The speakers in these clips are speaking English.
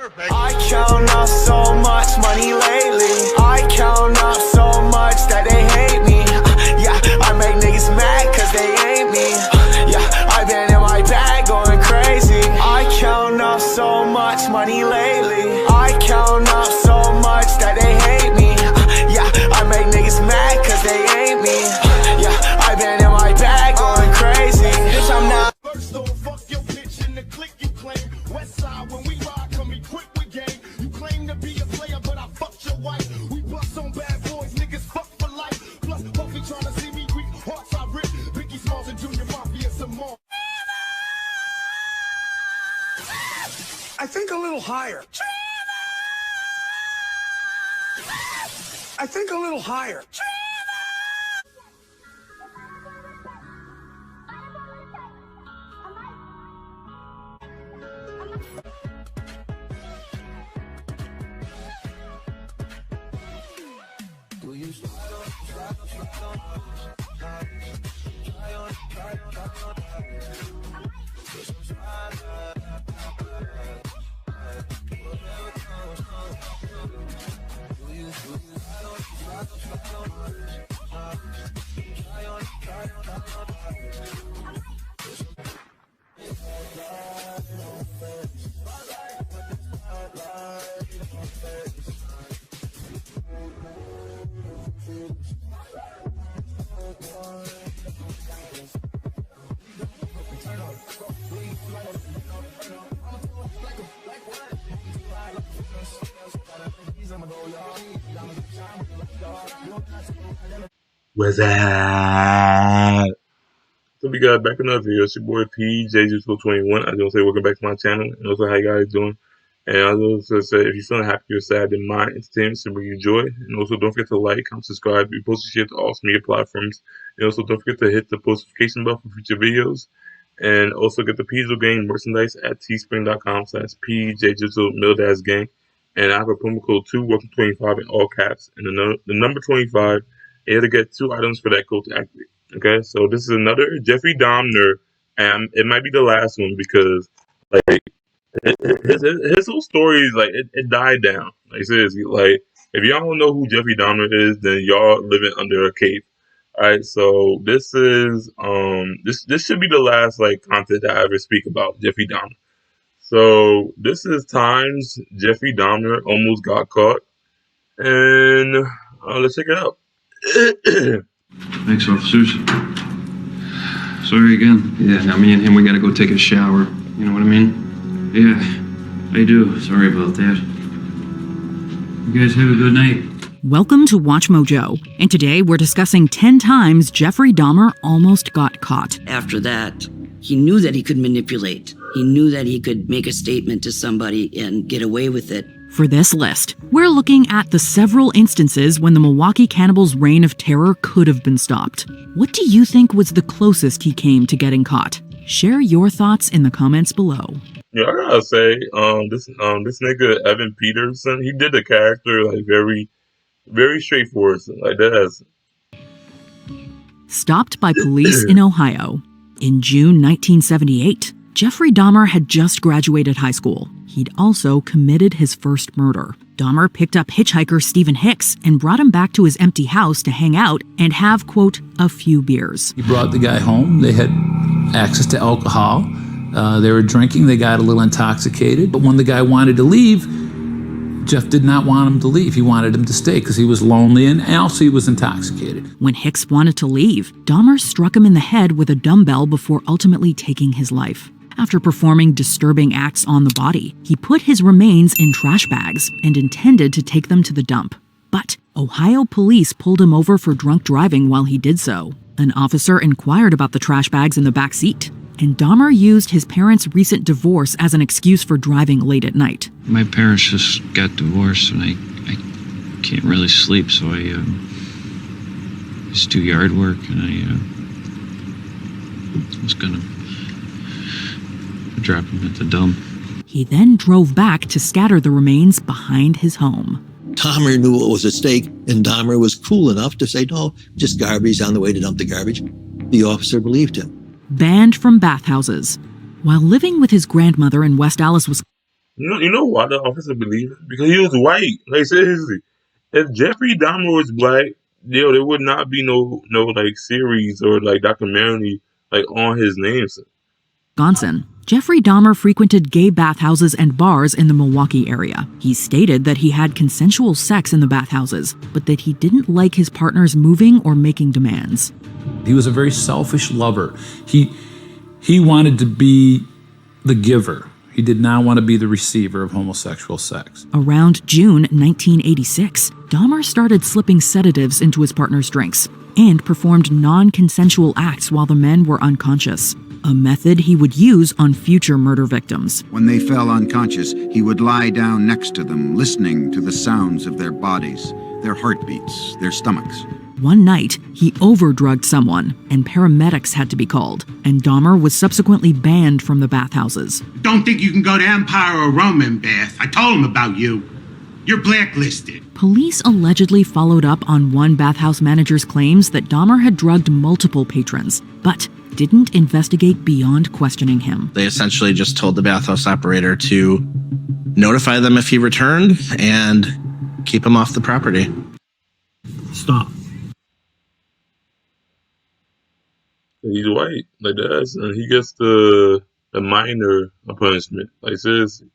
I count up so much money lately. I count up so much that they hate me. Yeah, I make niggas mad cause they ain't me. Yeah, I've been in my bag going crazy. I count up so much money lately. I count up so much that they hate me. Yeah, I make niggas mad cause they ain't me. Yeah, I've been in my bag going crazy. Bitch, I'm not. First don't fuck your bitch in the click you claim. West side when we ride, come equipped with game. You claim to be a player, but I fucked your wife. We bust on bad boys, niggas fuck for life. Plus, Puffy tryna see me weak, hearts I rip. Biggie Smalls and Junior Mafia some more. I think a little higher. I think a little higher. What's that? So we got back another video. It's your boy PJ21. I just want to say welcome back to my channel and also how you guys doing. And I also say if you're feeling happy or sad, then my entertainment should bring you joy. And also don't forget to like, comment, subscribe. We post shit to all media platforms. And also don't forget to hit the post notification bell for future videos. And also get the Pizzo Gang merchandise at teespring.com/PJDigital-Gang. And I have a promo code 2welcome25 in all caps. And the number 25. You have to get 2 items for that code to activate. Okay, so this is another Jeffrey Dahmer, and it might be the last one because like his whole story is like it died down. Like seriously, like if y'all don't know who Jeffrey Dahmer is, then y'all living under a cave. All right, so this is this should be the last like content that I ever speak about Jeffrey Dahmer. So this is times Jeffrey Dahmer almost got caught, and let's check it out. Thanks, officers. Sorry again. Yeah, now me and him, we gotta go take a shower. You know what I mean? Yeah, I do. Sorry about that. You guys have a good night. Welcome to Watch Mojo, and today we're discussing 10 times Jeffrey Dahmer almost got caught. After that, he knew that he could manipulate. He knew that he could make a statement to somebody and get away with it. For this list, we're looking at the several instances when the Milwaukee Cannibal's reign of terror could have been stopped. What do you think was the closest he came to getting caught? Share your thoughts in the comments below. Yeah, I gotta say, this nigga Evan Peterson, he did the character like very, very straightforward, like that. Stopped by police in Ohio. In June 1978, Jeffrey Dahmer had just graduated high school. He'd also committed his first murder. Dahmer picked up hitchhiker Stephen Hicks and brought him back to his empty house to hang out and have, quote, a few beers. He brought the guy home. They had access to alcohol. They were drinking. They got a little intoxicated. But when the guy wanted to leave, Jeff did not want him to leave. He wanted him to stay because he was lonely and also he was intoxicated. When Hicks wanted to leave, Dahmer struck him in the head with a dumbbell before ultimately taking his life. After performing disturbing acts on the body, he put his remains in trash bags and intended to take them to the dump. But Ohio police pulled him over for drunk driving while he did so. An officer inquired about the trash bags in the back seat, and Dahmer used his parents' recent divorce as an excuse for driving late at night. My parents just got divorced and I can't really sleep, so I just do yard work and I was gonna drop him at the dump. He then drove back to scatter the remains behind his home. Dahmer knew what was at stake, and Dahmer was cool enough to say, no, just garbage on the way to dump the garbage. The officer believed him. Banned from bathhouses. While living with his grandmother in West Allis, Wisconsin. You know why the officer believed him? Because he was white. Like, seriously, if Jeffrey Dahmer was black, there would not be no like series or like documentary like on his name. Wisconsin. Jeffrey Dahmer frequented gay bathhouses and bars in the Milwaukee area. He stated that he had consensual sex in the bathhouses, but that he didn't like his partners moving or making demands. He was a very selfish lover. He wanted to be the giver. He did not want to be the receiver of homosexual sex. Around June 1986, Dahmer started slipping sedatives into his partner's drinks and performed non-consensual acts while the men were unconscious, a method he would use on future murder victims. When they fell unconscious, he would lie down next to them, listening to the sounds of their bodies, their heartbeats, their stomachs. One night, he overdrugged someone, and paramedics had to be called, and Dahmer was subsequently banned from the bathhouses. Don't think you can go to Empire or Roman bath. I told him about you. You're blacklisted. Police allegedly followed up on one bathhouse manager's claims that Dahmer had drugged multiple patrons, but didn't investigate beyond questioning him. They essentially just told the bathhouse operator to notify them if he returned and keep him off the property. Stop. He's white, like that, and he gets the minor punishment. Like, seriously.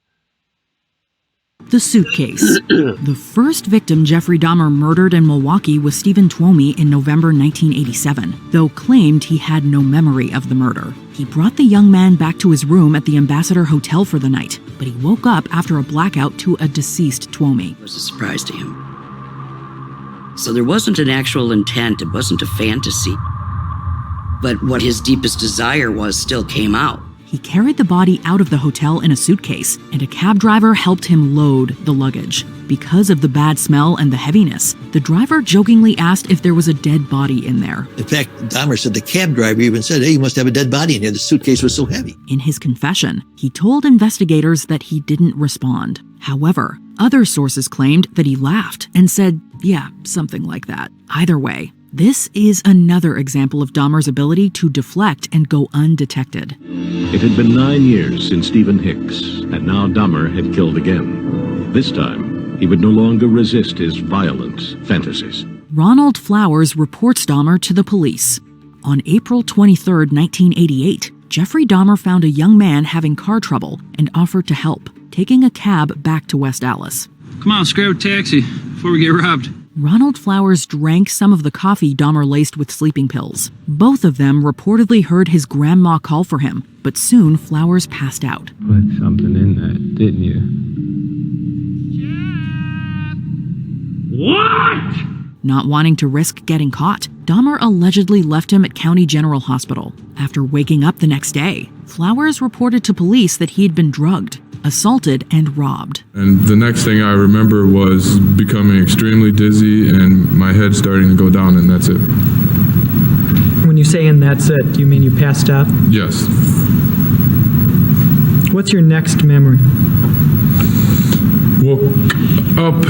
The suitcase. The first victim Jeffrey Dahmer murdered in Milwaukee was Stephen Twomey in November 1987, though claimed he had no memory of the murder. He brought the young man back to his room at the Ambassador Hotel for the night, but he woke up after a blackout to a deceased Twomey. It was a surprise to him. So there wasn't an actual intent, it wasn't a fantasy. But what his deepest desire was still came out. He carried the body out of the hotel in a suitcase, and a cab driver helped him load the luggage. Because of the bad smell and the heaviness, the driver jokingly asked if there was a dead body in there. In fact, Dahmer said the cab driver even said, "Hey, you must have a dead body in here. The suitcase was so heavy." In his confession, he told investigators that he didn't respond. However, other sources claimed that he laughed and said, yeah, something like that. Either way, this is another example of Dahmer's ability to deflect and go undetected. It had been 9 years since Stephen Hicks, and now Dahmer had killed again. This time, he would no longer resist his violent fantasies. Ronald Flowers reports Dahmer to the police. On April 23, 1988, Jeffrey Dahmer found a young man having car trouble and offered to help, taking a cab back to West Allis. Come on, let's grab a taxi before we get robbed. Ronald Flowers drank some of the coffee Dahmer laced with sleeping pills. Both of them reportedly heard his grandma call for him, but soon Flowers passed out. Put something in that, didn't you? What? Not wanting to risk getting caught, Dahmer allegedly left him at County General Hospital. After waking up the next day, Flowers reported to police that he'd been drugged, assaulted, and robbed. And the next thing I remember was becoming extremely dizzy and my head starting to go down, and that's it. When you say "and that's it," do you mean you passed out? Yes. What's your next memory? Woke up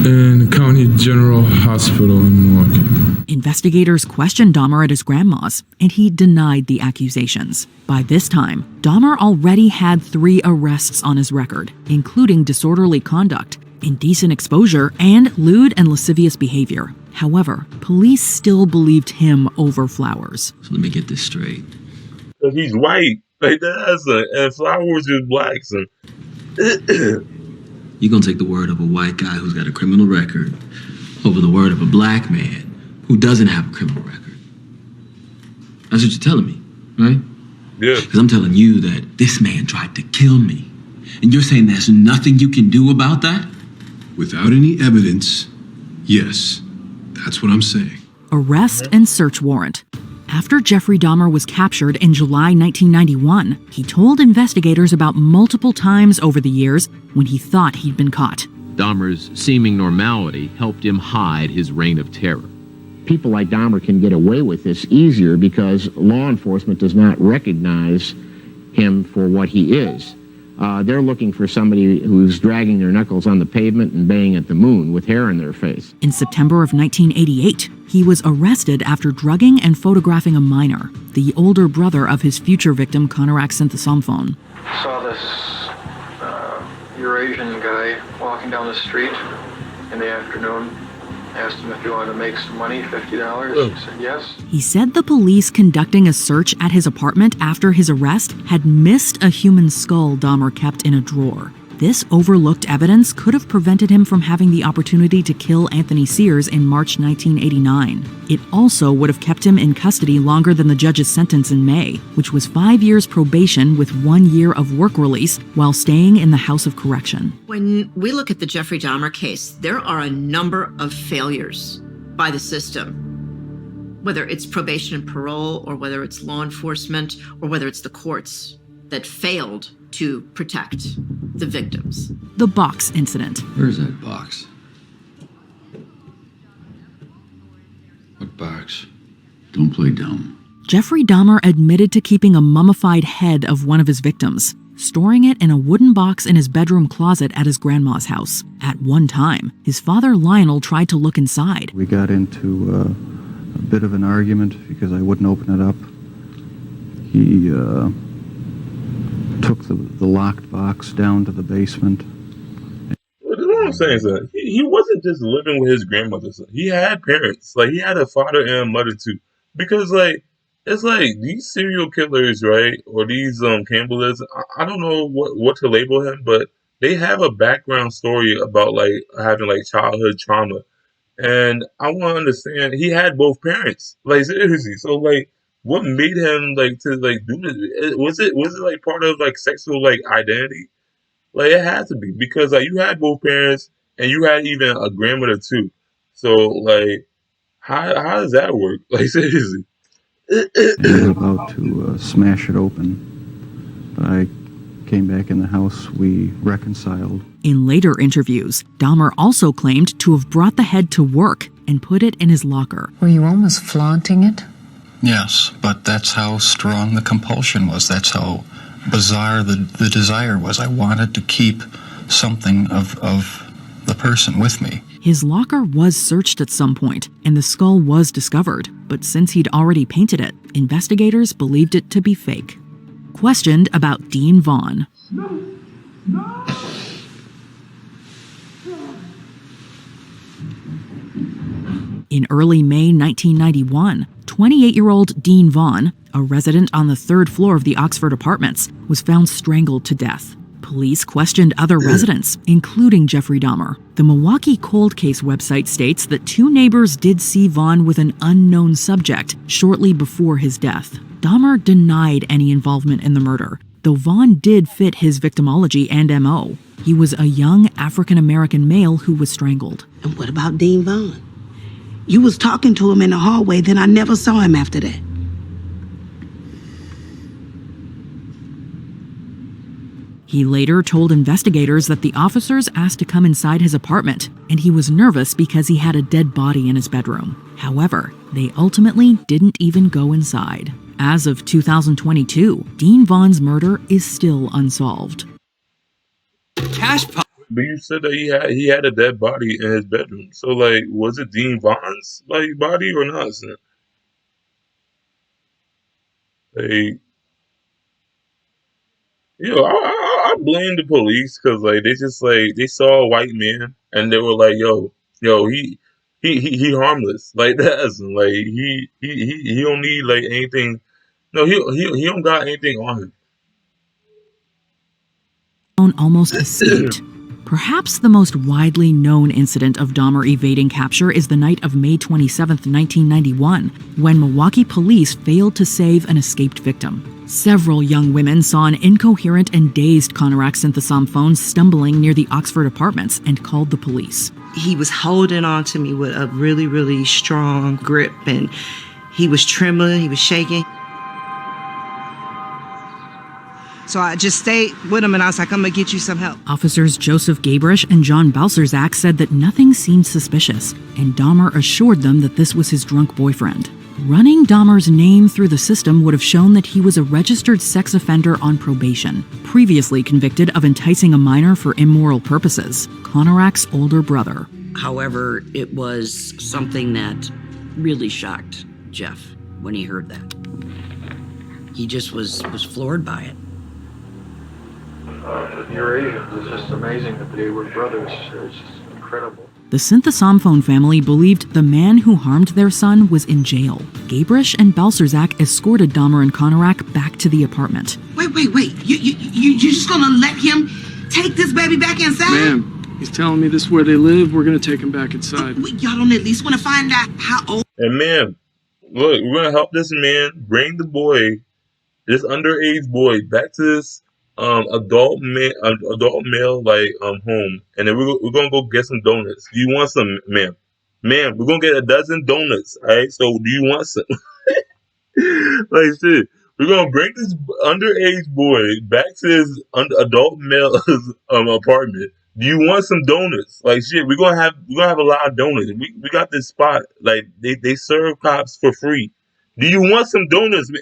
in County General Hospital in Milwaukee. Investigators questioned Dahmer at his grandma's, and he denied the accusations. By this time, Dahmer already had 3 arrests on his record, including disorderly conduct, indecent exposure, and lewd and lascivious behavior. However, police still believed him over Flowers. So let me get this straight. Because he's white. Like that, and Flowers is black. Son. You're gonna take the word of a white guy who's got a criminal record over the word of a black man who doesn't have a criminal record. That's what you're telling me, right? Yeah. Because I'm telling you that this man tried to kill me. And you're saying there's nothing you can do about that? Without any evidence, yes, that's what I'm saying. Arrest and search warrant. After Jeffrey Dahmer was captured in July 1991, he told investigators about multiple times over the years when he thought he'd been caught. Dahmer's seeming normality helped him hide his reign of terror. People like Dahmer can get away with this easier because law enforcement does not recognize him for what he is. They're looking for somebody who's dragging their knuckles on the pavement and baying at the moon with hair in their face. In September of 1988, he was arrested after drugging and photographing a minor, the older brother of his future victim, Conorak Synthesomphone. Saw this, your a guy walking down the street in the afternoon. Asked him if he wanted to make some money, $50. He said yes. He said the police conducting a search at his apartment after his arrest had missed a human skull Dahmer kept in a drawer. This overlooked evidence could have prevented him from having the opportunity to kill Anthony Sears in March 1989. It also would have kept him in custody longer than the judge's sentence in May, which was 5 years probation with 1 year of work release while staying in the House of Correction. When we look at the Jeffrey Dahmer case, there are a number of failures by the system, whether it's probation and parole, or whether it's law enforcement, or whether it's the courts that failed to protect the victims. The box incident. Where's that box? What box? Don't play dumb. Jeffrey Dahmer admitted to keeping a mummified head of one of his victims, storing it in a wooden box in his bedroom closet at his grandma's house. At one time, his father Lionel tried to look inside. We got into a bit of an argument because I wouldn't open it up. He took the locked box down to the basement. What I'm saying is that he wasn't just living with his grandmother. Son. He had parents. Like, he had a father and a mother too. Because, like, it's like these serial killers, right? Or these cannibals, I don't know what to label him, but they have a background story about, like, having, like, childhood trauma. And I want to understand, he had both parents. Like, seriously. So, like, what made him like to like do this? Was it like part of like sexual like identity? Like, it had to be, because like you had both parents and you had even a grandmother too. So like, how does that work? Like, seriously. He was about to smash it open, but I came back in the house. We reconciled. In later interviews, Dahmer also claimed to have brought the head to work and put it in his locker. Were you almost flaunting it? Yes, but that's how strong the compulsion was. That's how bizarre the desire was. I wanted to keep something of the person with me. His locker was searched at some point, and the skull was discovered. But since he'd already painted it, investigators believed it to be fake. Questioned about Dean Vaughn. In early May 1991, 28-year-old Dean Vaughn, a resident on the 3rd floor of the Oxford Apartments, was found strangled to death. Police questioned other residents, including Jeffrey Dahmer. The Milwaukee Cold Case website states that 2 neighbors did see Vaughn with an unknown subject shortly before his death. Dahmer denied any involvement in the murder, though Vaughn did fit his victimology and MO. He was a young African-American male who was strangled. And what about Dean Vaughn? You was talking to him in the hallway, then I never saw him after that. He later told investigators that the officers asked to come inside his apartment, and he was nervous because he had a dead body in his bedroom. However, they ultimately didn't even go inside. As of 2022, Dean Vaughn's murder is still unsolved. But you said that he had a dead body in his bedroom. So like, was it Dean Vaughn's like body or not? Son? Like, I blame the police because like they just like they saw a white man and they were like, yo, he harmless like that. And like he don't need like anything. No, he don't got anything on him. Almost escaped. Perhaps the most widely known incident of Dahmer evading capture is the night of May 27, 1991, when Milwaukee police failed to save an escaped victim. Several young women saw an incoherent and dazed Conorak Synthesom phone stumbling near the Oxford Apartments and called the police. He was holding on to me with a really, really strong grip, and he was trembling, he was shaking. So I just stayed with him, and I was like, I'm going to get you some help. Officers Joseph Gabrish and John Balserzak said that nothing seemed suspicious, and Dahmer assured them that this was his drunk boyfriend. Running Dahmer's name through the system would have shown that he was a registered sex offender on probation, previously convicted of enticing a minor for immoral purposes, Conorak's older brother. However, it was something that really shocked Jeff when he heard that. He just was floored by it. Eurasians. It's just amazing that they were brothers. It's just incredible. The Synthesomphone family believed the man who harmed their son was in jail. Gabrish and Balcerzak escorted Dahmer and Konarak back to the apartment. Wait. You just gonna let him take this baby back inside? Ma'am, he's telling me this is where they live. We're gonna take him back inside. Y'all don't at least want to find out how old. And ma'am, look, we're gonna help this man bring the boy, this underage boy, back to this adult male home, and then we're gonna go get some donuts. Do you want some, ma'am? Ma'am, we're gonna get a dozen donuts. All right. So do you want some? Like shit. We're gonna bring this underage boy back to his adult male apartment. Do you want some donuts? Like shit, we're gonna have a lot of donuts. We got this spot. Like they serve cops for free. Do you want some donuts, man?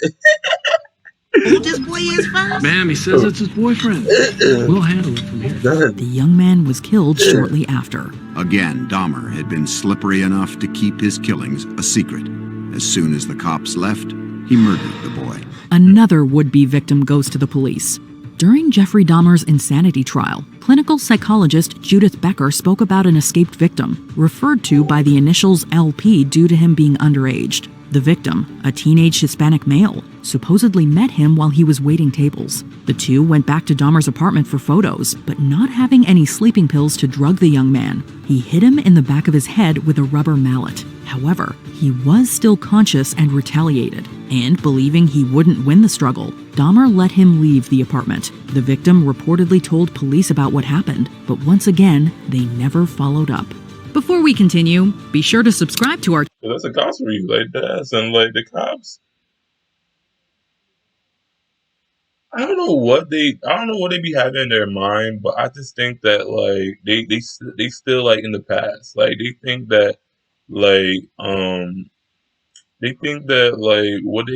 Who this boy is first? Ma'am, he says it's his boyfriend. We'll handle it from here. The young man was killed shortly after. Again, Dahmer had been slippery enough to keep his killings a secret. As soon as the cops left, he murdered the boy. Another would-be victim goes to the police. During Jeffrey Dahmer's insanity trial, clinical psychologist Judith Becker spoke about an escaped victim, referred to by the initials LP due to him being underaged. The victim, a teenage Hispanic male, supposedly met him while he was waiting tables. The two went back to Dahmer's apartment for photos, but not having any sleeping pills to drug the young man, he hit him in the back of his head with a rubber mallet. However, he was still conscious and retaliated, and believing he wouldn't win the struggle, Dahmer let him leave the apartment. The victim reportedly told police about what happened, but once again, they never followed up. Before we continue, be sure to subscribe to our That's a cops for you, like that, and like the cops. I don't know what they be having in their mind, but I just think that like they still like in the past. Like they think that what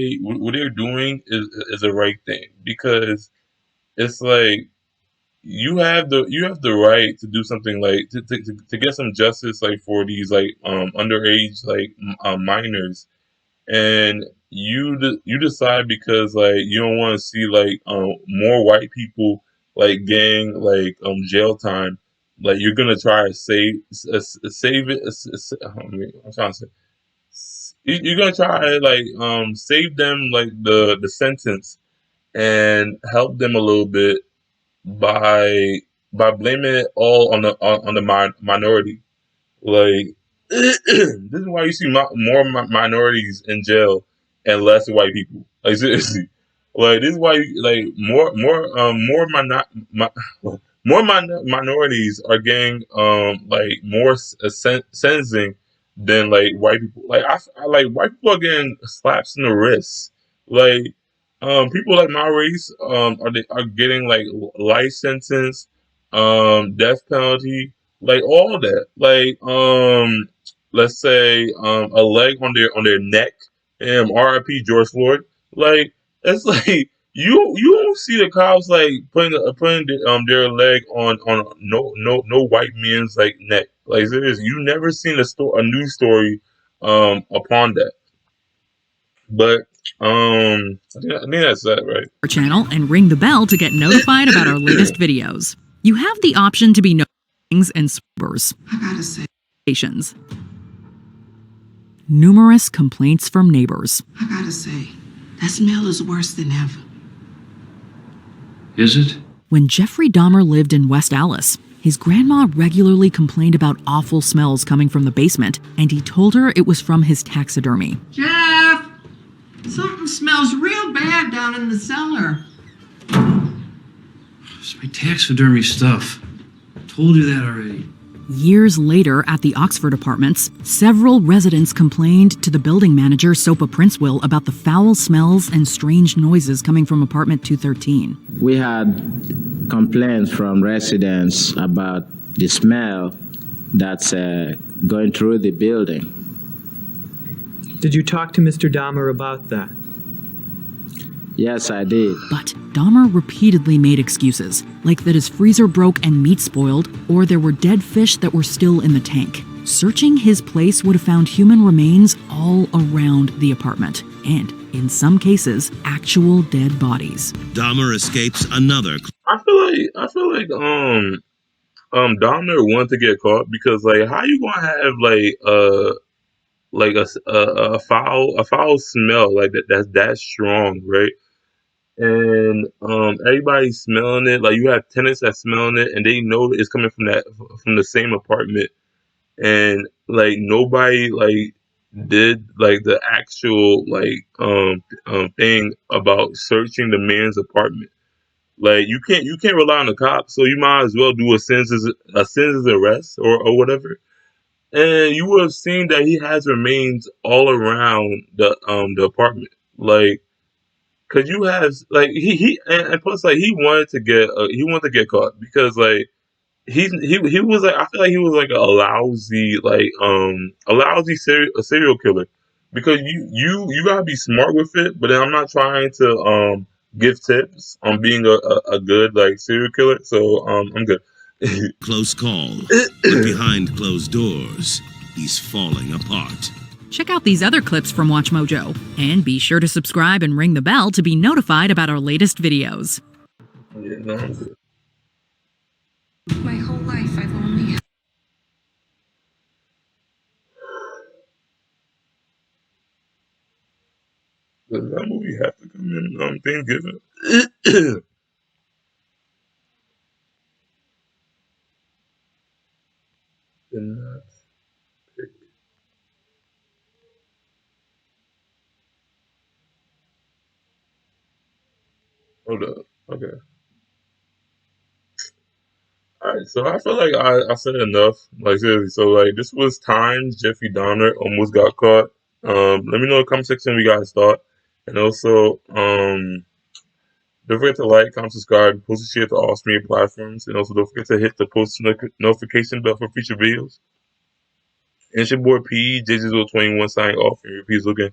they're doing is the right thing, because it's like you have the right to do something, like to get some justice, like for these underage minors, and you decide because like you don't want to see more white people getting jail time, like you're gonna try to save it. I'm trying to say you're gonna try to save them the sentence and help them a little bit by blaming it all on the minority. Like this is why you see more minorities in jail and less white people. Like seriously, like this is why more minorities are getting more sentencing than white people. I white people are getting slaps in the wrist. People like my race are getting life sentence, death penalty, all that. Let's say a leg on their neck, R.I.P. George Floyd. It's you don't see the cops putting their leg on no white man's neck. Seriously, you never seen a news story upon that. But I think that's that, right? Our channel and ring the bell to get notified about our latest videos. You have the option to be notified and swabbers. I gotta say. Numerous complaints from neighbors. I gotta say, that smell is worse than ever. Is it? When Jeffrey Dahmer lived in West Allis, his grandma regularly complained about awful smells coming from the basement, and he told her it was from his taxidermy. Jeff! Something smells real bad down in the cellar. It's my taxidermy stuff. Told you that already. Years later, at the Oxford Apartments, several residents complained to the building manager, Sopa Princeville, about the foul smells and strange noises coming from apartment 213. We had complaints from residents about the smell that's going through the building. Did you talk to Mr. Dahmer about that? Yes, I did. But Dahmer repeatedly made excuses, like that his freezer broke and meat spoiled, or there were dead fish that were still in the tank. Searching his place would have found human remains all around the apartment, and, in some cases, actual dead bodies. Dahmer escapes another. I feel like Dahmer wanted to get caught because like how you gonna have like a foul smell like that's strong, right? And everybody's smelling it. Like you have tenants that smelling it, and they know it's coming from the same apartment, and like nobody like did like the actual like thing about searching the man's apartment. Like you can't rely on the cops, so you might as well do a citizen's arrest or whatever. And you would have seen that he has remains all around the apartment, like because you have like and plus like he wanted to get caught because like he was like I feel like he was like a lousy serial killer because you gotta be smart with it, but then I'm not trying to give tips on being a good like serial killer, so I'm good. Close call, but behind closed doors, he's falling apart. Check out these other clips from WatchMojo, and be sure to subscribe and ring the bell to be notified about our latest videos. Yeah, no, I'm good. My whole life I've only... Does that movie have to come in Thanksgiving? Did not pick. Hold up. Okay. Alright, so I feel like I said enough. Like seriously, so like this was times Jeffrey Dahmer almost got caught. Let me know in the comment section what you guys thought. And also, don't forget to like, comment, subscribe, post and share to all streaming platforms. And also don't forget to hit the post notification bell for future videos. And it's your boy P, JJ021 signing off, and repeats looking.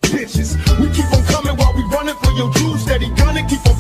Bitches, we keep on coming while we running for your juice. Steady gunning, keep on